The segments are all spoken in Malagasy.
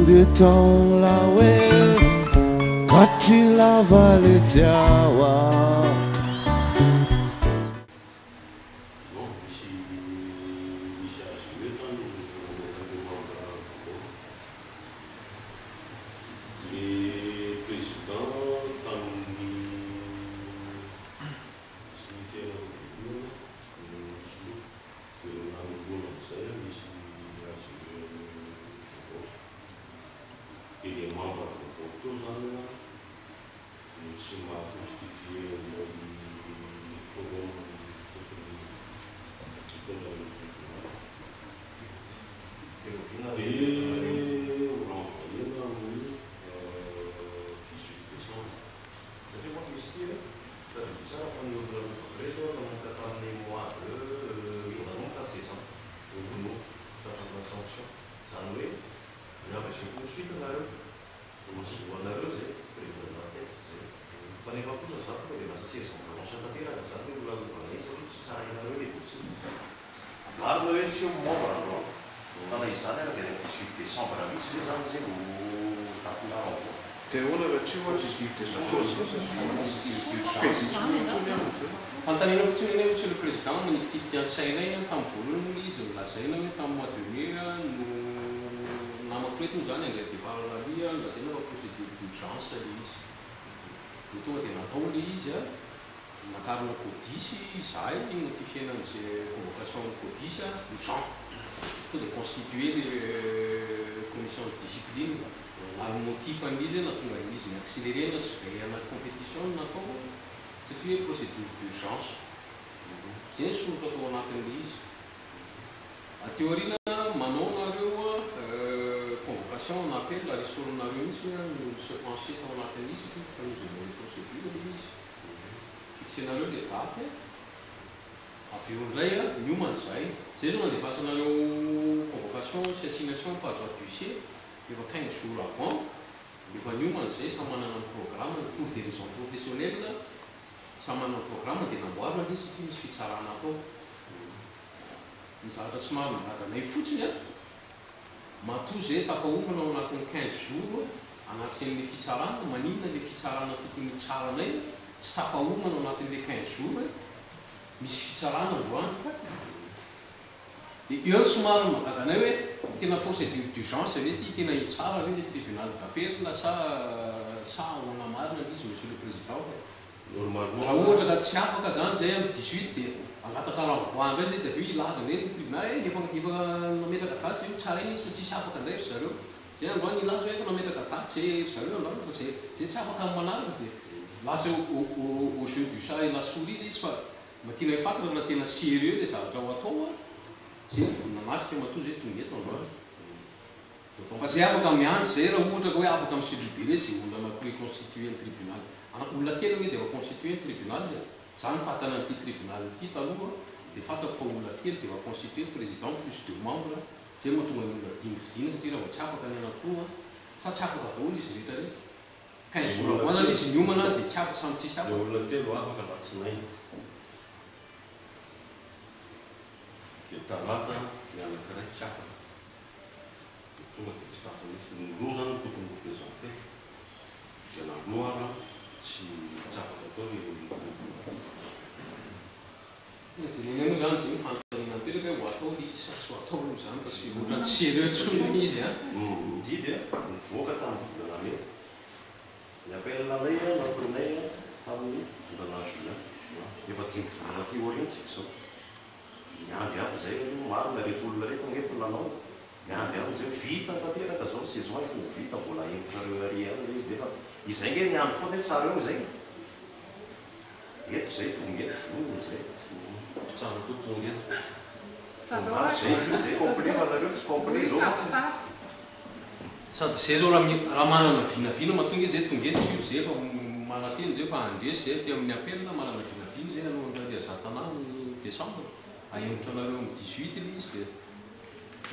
de temps là ouais quand il avale le tiawa. Io somaro makagana hoe tena procédure d'urgence avety tena itsara hoe tribunal d'appel sa hoana marina izy monsieur le président raha ohatra ka tsy afaka zany zay amy 18 dia angataka ranvoanga zay dia aveo ilaza hoe tribunal efa nametraka daty zay tsara iny izy fa tsisy afaka indray ry zareo zay androany ilaza hoe efa nametraka daty zay zareo androany fa zay tsy afaka amy manaraka dia lasa au jeu du chat et la souris izy fa matina fantatra raha tena sérieux le zavatra ho atao zay vonina matrika matoa zay tonga eto androany fa zay afaka miandry zay raha ohatra ka hoe afaka amy celibéré zay olona anakore constitué ny tribunal olona tena hoe dia efa constitué ny tribunal zany fatana an'ity tribunal ity taloha dia fantako fa olona telo dia efa constitué ny président plus deux membres zay mahatonga ny olona dimy fidina satria raha vao tsy afaka ny anakoa sa tsy afaka daholo izy rehetra rehetra 15 jours avoanana izy miomana dia tsy afaka samy tsisy afaka olona telo afaka vatsinainy dia talata ny anankiray tsy afaka tonga dia tsy afaka misy ny roa zany tokony représenté dia na gloire tsy afaka atao ny iny zany zay mifantanina teraka ho atao izy sy atao zany parce que ohatra tsy sérieux tsony izy didy nivoaka tamin'ny volana mai ny appel nalay natonay tamin'ny volana juin efa dimy volana ty oriantsika zao miamby aby zay marina reto olona reto angetona nanao miamby aby zay vita tanteraka zao saison efa vita mbola entinareo ary any izy defa izay nge niandro foana hoe tsara eo zay eto zay tonga eto voniny zay tsara koa tonga eto zay complet manareo tsy complet zao sady zay zao raha manana vinavina mahatonga izy zay tonga eto io zay efa manateny zay fa andresy zay ty amin'ny apelina manana vinavina zay nanoandrary azatana ny décembre ahemotra anareo amy 18 le izy dia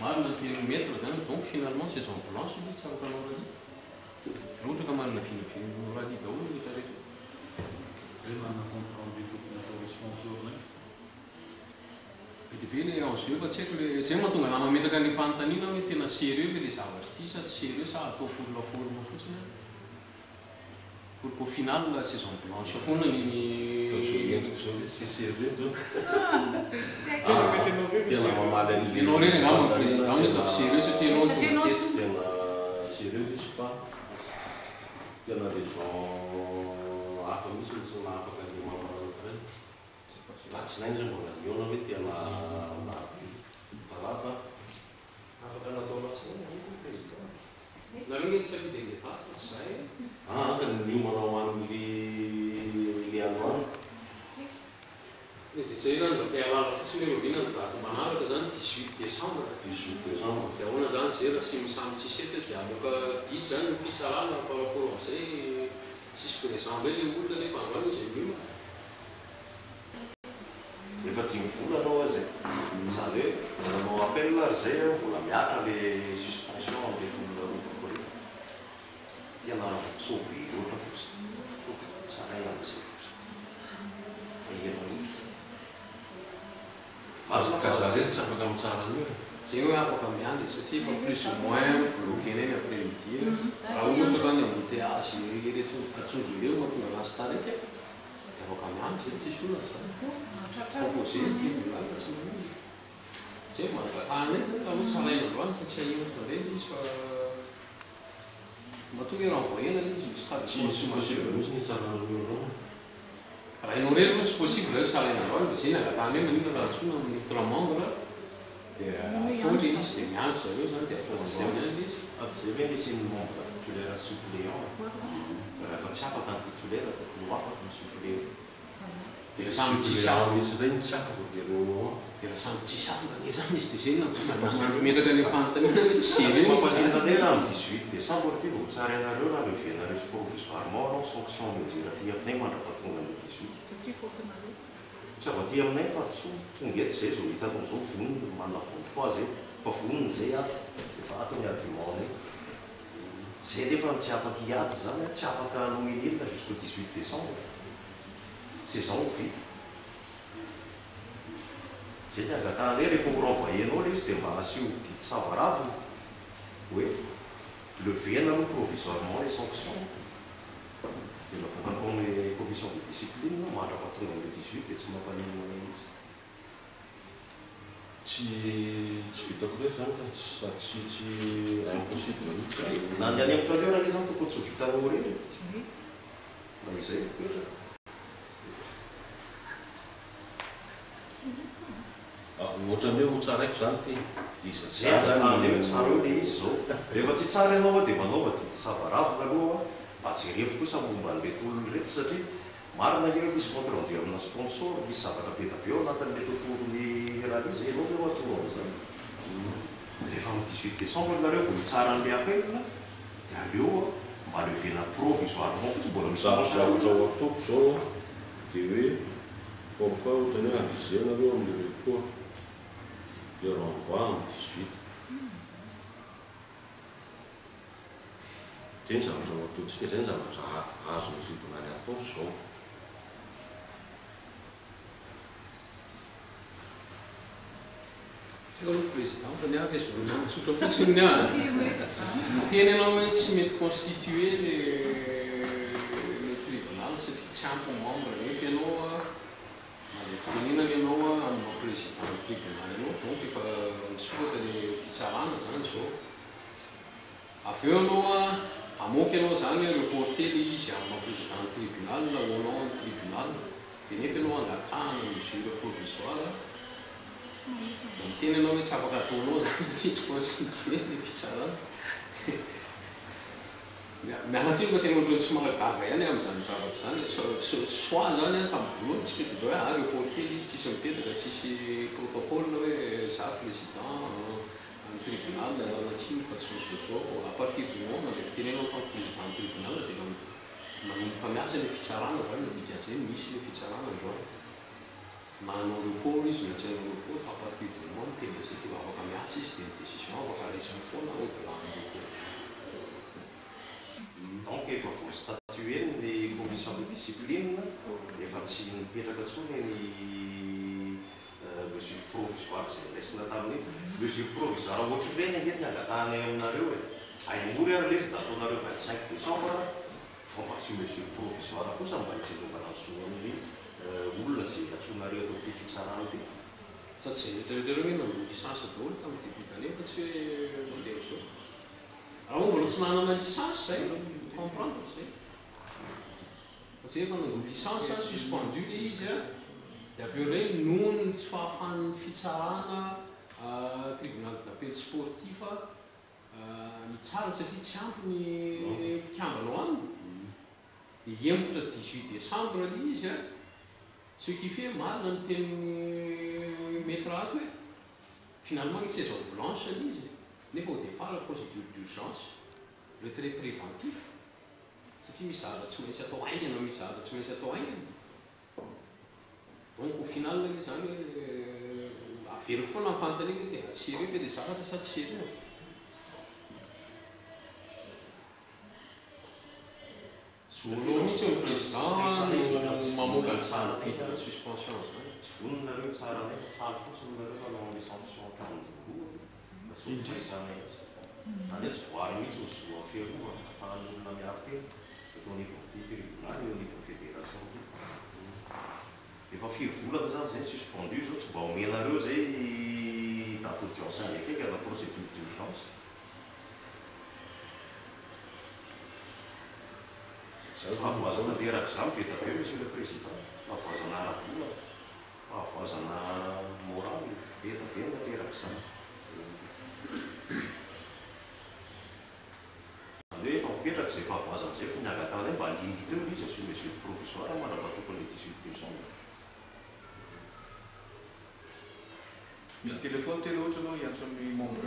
marina kilomètre zany donc finalement saison blanche izy tsara tanao raha raha ohatra ka marina vinavina raha ny daholo rehetra rehetra zay manana compte rendu tokony atao sponsor zany Bene, fa tsy haiko le zay mahatonga anao mametraka ny fanontaniana hoe tena sérieux le zavatra ty sa tsy sérieux sa atao pour la forme fotsiny pour qu'au final la saison blanche foana ny c'est sérieux donc tena mamaly ianao reny angamba président hoe donc sérieux satria ianao tena sérieux izy fa tena les gens hafa misy misy mahafaka ny mamarana tsy nainy zay mbola niona hoe tena talata afaka natao latsinainy président nareo safidy le paty zay ka niomanao amin'ny le androany dia zay zany mba te-alala fotsiny hoe rovina ny daty manaraka zany 18 décembre 18 décembre dia ahoana zany zay raha sy misamy tsisety dia amoka didy zany ny fitsarana par rapport am'izay tsisy présent hoe le olona nefa androany izy mioma efa 10 vola anao zay sady hoe nanao appel ary zay mbola miatra le suspension amle olona roako re tena sauvé loatra fotsy tsaray am'zay fotsy Casarete tsy afaka mitsara an'io zay hoe afaka miandry satria fa plus ou moins bloqué neny après midi raha ohatra ka ny embouteillage rehetra atsondro leo mahatonga anazy taraiky afaka miandry zay tsisy olona zany composé tribunal tsy manino zay mangatahana zany raha hoe tsaraina androany fa tsy ahino reny izy fa mba tonga renvoyena izy misy kady tsy possible misy ny tsara an'io raha ianao reny aloha tsy possible zay tsaraina androany fa zay nangatahana hoe manino raha tsona amin'ny outramandre dia atondry izy dia miandry zareo zany dia atao androany izy zay hoe misy ny membre titulaire suppléant rehefa tsy afaka ny titulaire tokony afaka ny suppléant dia samy tsisy afaka misy regny tsy afaka dia dia raha samy tsisy afaka ne zany izy dia zay natonga metraka ny fanontaniana hoe tsy sérieux mampasintanena amin'ny 18 décembre ty vao tsara ianareo raha levianareo provisoirement anao sanction mesure aty aminay mandrapatonga ny 18 tsy ava ty aminay fa tonga eto zay zao hitanao zao voniny manabony fois zay fa voniny zay ato efa ato ny argument nay zay nefa tsy afaka hiady zany tsy afaka nomenilina jusqu'au 18 décembre saison vita zay ny angatahanay rehefa ho renvoyenao le izy dia mba asio dity savaraviny hoe levena aloha provisoirement les sanctions dia navoakanao ny commission de discipline mandrapatonga le 18 dia tsy mampaninona izy tsy vitako ndraiky zany fa tsy impossible mihitsy na ny any amin'ny talera le zany tokony tsy ho vitanao reny na izay koetra ohatran'ny hoe ho tsaraiko zany ty zay angatahany tsara eo le izy zao rehefa tsy tsara ianao dia manaova dity savaravina aloha mba jerevy kosa momba an'ilety olony reto satria marina io misy compte rendu amina sponsor misy zavatra be da be ao anatin'le tontolony réalise ianao ve atao am'zany rehefa amin'ny 18 décembre nareo vao hitsara an'le appel dia aleo mba levena provisoirement fotsy mbola misy zavatra ho ataoko zao dia hoe comme quoi ohatrany hoe avizena aloha amin'ny report le renvoi amin'ny 18 zay ny zavatra ho ataontsika zay ny zavatra azo ny tribunal atao zao le président fa niavy izy volanantsotra fotsiny niany teny ianao hoe tsy mety constituer le tribunal satria tsy ampy membre nefa ianao le fitenenana ianao aminao président tribunal ianao donc efa misoratra le fitsarana zany zao avy eo ianao amoky ianao zany reporter le izy aminao président tribunal na hoanao amin'ny tribunal dia nefa ianao angatahana mesure provisoire da miteny ianao hoe tsy afaka ataonao satria tsy constituer le fitsarana mialatsiny fa tena ohatrany somary gava ihany amin'izany zavatra zany soit zany an tamin'ny voalohany tsika dia hoe reporter izy tsisy mipetaka tsisy protocole hoe za président amin'ny tribunal natsiny fa tsy zao à partir du moment le fitenenao tant président tribunal dia manomboka miasa le fitsarana zany madika zay misy le fitsarana androany manao report izy na tsy hanao report à partir du moment tena zay dia afaka miasa izy dia ny décision afaka raisiny foana hoe delany report donc efa vo statuer ny commission de discipline efa tsy mipetraka ntsony ny monsieur provisoire izay lesina tamin'ny mesure provisoire ohatra hoe ny angety niangatahany aminareo e aimory ary lezy da ataonareo 25 décembre fa mba tsy mesure provisoire kosa mba hitsezovana soa amin'ny olona zay atsonareo atao ty fitsarana ty satria eritreretereo hoe nanao licence daholo tamin'ny début d'année fa tsy hoe mandeha zao raha ho mbola tsy nanana licence zay comprendre zay parce que efa nanao licence suspendu le izy a dia avy eo reny noho ny tsy fahafahan'ny fitsarana tribunal d'appel sportif mitsara satria tsy ampy ny mpikambanao aminy dia embotra 18 décembre le izy a ce qui fait marina ny teny maître ato hoe finalement ny saison blanche l'izy nefa au départ la procédure d'urgence retrait préventif satria misy zavatra tsy maintsy atao aingana misy zavatra tsy maintsy atao aingana donc au final zany averiko foana ny fanontaniana hoe tena sérieux ve le zavatra sa tsy sérieux solonao mihitsy ny président no mamoaka ny tsara pidina suspension zany tsy voninareo tsara nefa faly fotsiny nareo manao an'le sanction tamin'ny indrisany ane tsy voary mihitsy ny soa fiarovana afahan'olona miaraka eny eto niveau ty tribunal eo niveau fédération ty efa firy volana zany zay suspendu zao tsy mba omenareo zay date audience ndraiky ana procédure d'urgence fahavoazana teraka zany be tapeo monsieur le président fahavoazana ara-bola fahavoazana moraly be tapena teraka zany ande efa mipetraka zay fahavoazana zay fa niagatany mba limite eo izy asio monsieur le provisoire manaba tokony le 18 décembre misy téléphone telo ohatra anao hiantso amin'ny membre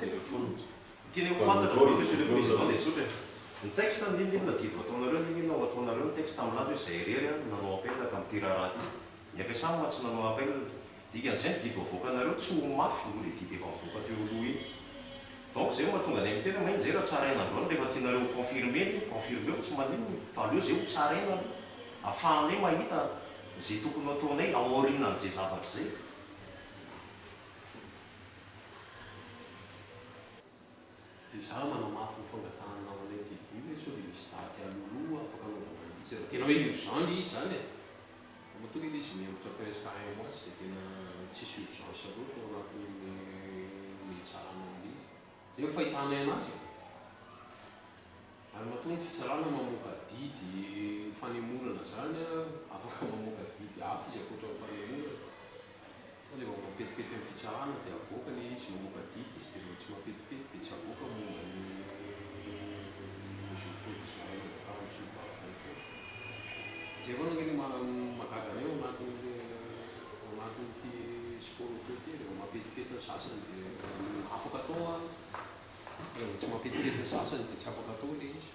téléphone tiany ho fantatra monsieur le président dia sotra ny texte ninina didy ataonareo ninina ataonareo ny texte aminazy hoe zay rery nanao appel tamin'ny tiraraha ty ny ampiasany ma tsy nanao appel dikan'izay didy avoakanareo tsy ho mafy no le didy efa avoaka teo aloha iny donc zay mahatonga any amin'ny tena mainy zay raha tsara ainandroany rehefa tianareo confirme tsy maninony fa aleo zay ho tsara aina ahafahanay mahita zay tokony ataonay aorinan'zay zavatra zay dia za manao mafy ny fangatananao anay didi hoe sao dia misy daty aloloha afaka anaovana izy raha tena hoe urgent le izy zany e matonga ile izy miembotra presque un mois zay tena tsisy urgence loatra ao anatin'ny tsarana amin'izy zay hoe fahitanay anazy ary matonga fitsarana mamoaka didy fanemorana zany afaka mamoaka didy hafa izy akoatra ny fanemorana sa le mampetipety amin'ny fitsarana dia avoaka le izy mamoaka didy izy dia tsy mampetipety dia tsy avoaka momba ny mesure provisoire zay avao nangeny mahagaga eo anatin'ity sport autorité dia mampetipety ny sasany dia afaka atao tsy mampetipety ny sasany dia tsy afaka atao le izy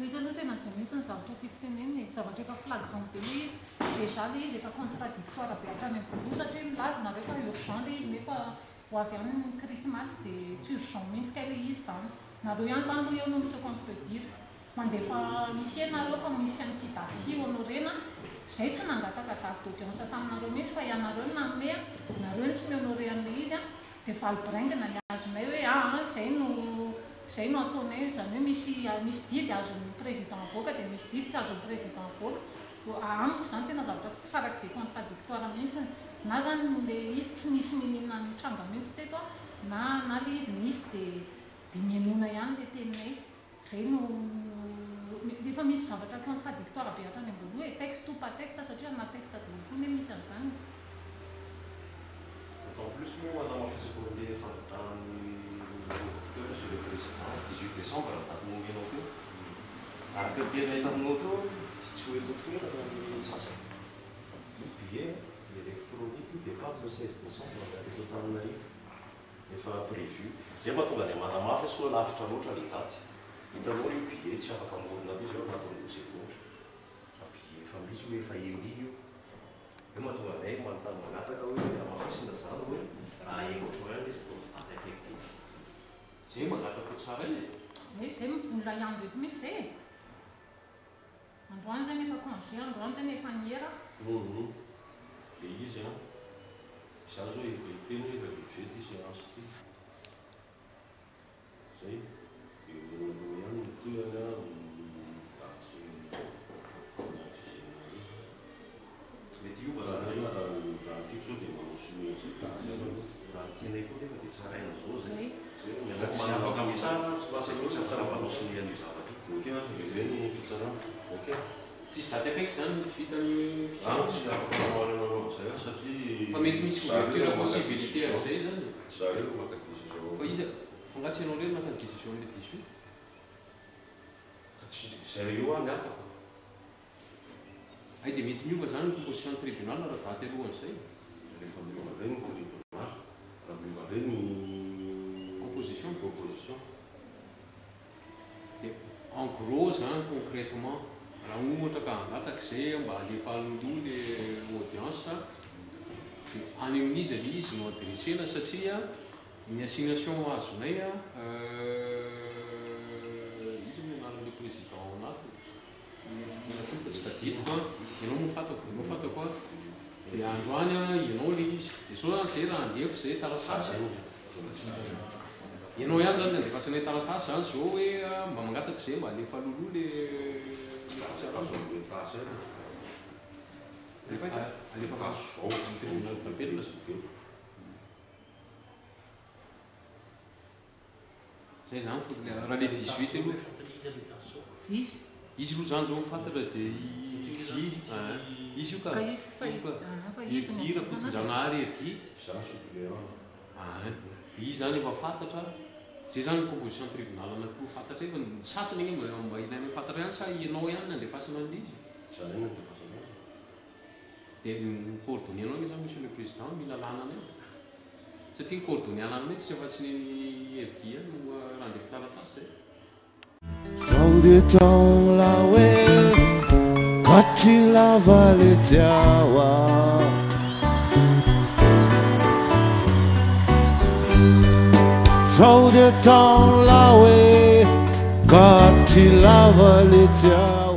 izy aloha tena zay mihitsy ny zavatra tiako teneniny zavatra efa flagrant be le izy déjà le izy efa contradictoire be hatrany amin'ny voaloha satria milazona rehefa urgent le izy nefa ho avy any ny krismasy dia tsy urgent mihitsy ka le izy zany nareo ihany zany aloha eo no se qu'on peut dire mandefa misy ianareo fa misy an'ity daty ity hoanao rena zay tsy nangataka date d'audience taminareo mihitsy fa ianareo ny nanome nareo ny tsy mihonore an'le izy a dia valbrengana ny azonay hoe zay no ataonay zany hoe misy didy azon'ny président avoaka dia misy didy tsy azon'ny président avoaka amiko zany tena zavatra farak'izay contradictoire mihitsy na zany le izy tsy nisy ninina nitranga mihitsy teto na le izy nisy dia nianona ihany le teninay zay no efa misy zavatra contradictoire be hatrany amboloha e texte ou pas texte satria na texte daholo koa ne misy an'izany en plus moa anamafisako le fantatany monsieur le président 18 décembre date nomenao teo araka tenay taminao teo tsy hoe totoerana ny sasany billet électronique départ le 16 décembre eto Antananarivo efa prévu zay mahatonga dia manamafy soa lavitra loatra le daty hitanao io billet tsy afaka amorona ty zao anatin'io seconde fa billet efa misy hoe efa emi io io mahatonga nay manontany mangataka hoe amafisina zany hoe raha egotroin izy to daty akaiky zay mangatako tsara iny zay mivola ihany reto mihitsy zay androany zany efa congé androany zany efa niera dia izy a za zao efa hiteny hoe refa vety izy ansy ty zay eo ihany ny toerana datsy mety iova raha tiako zao dia manao somezy raha tianay koa nefa dia tsaraina zao zay tsy afaka tsara tsara manao somean'io zavatra okey zay ny fitsarana okey tsisy daty akaiky zany vita ny tsy afaka manao zay satria fa mety misy ouverture possibilité zay zany zareo maka décision fa izy fangatsy ianao reny naka décision le 18 zareo any afaka ay dia mety miova zany ny composition tribunal raha daty alohan'izay rehefa miova reny ny tribunal raha miova reny composition dia en gros zany concrètement raha ohatra ka hangataka izay mba alefahan'olo le audience any amin'izy ale izy no adressena satria ny assignation azonay izy mianarany président anatiny tsy tadidiko ianao no fatako dia androany ianao le izy dia so zany zay raha andefo zay taratasy ianao ihany zany andefasanay taratasy zany zao hoe mba mangataka izay mba alefa lolo le zay zany raha le 18 aloha izy aloha zany zao fantatra dia izy io ka hira fotonjanahary erky dia izy zany efa fantatra zay zany composition tribunal anatkoa fantatra efa sasany igny mba ilaina fantatra ihany sa ianao ihany nandefasana an'izy dia coordonné-nao izy zany monsieur le président mila lanana io satria ny coordonné anananay tsy afa-tsy ny erky no raha ndefa taratasy Zao dia taona la hoe kati lava le tiawa Zao dia taona la hoe kati lava le tiawa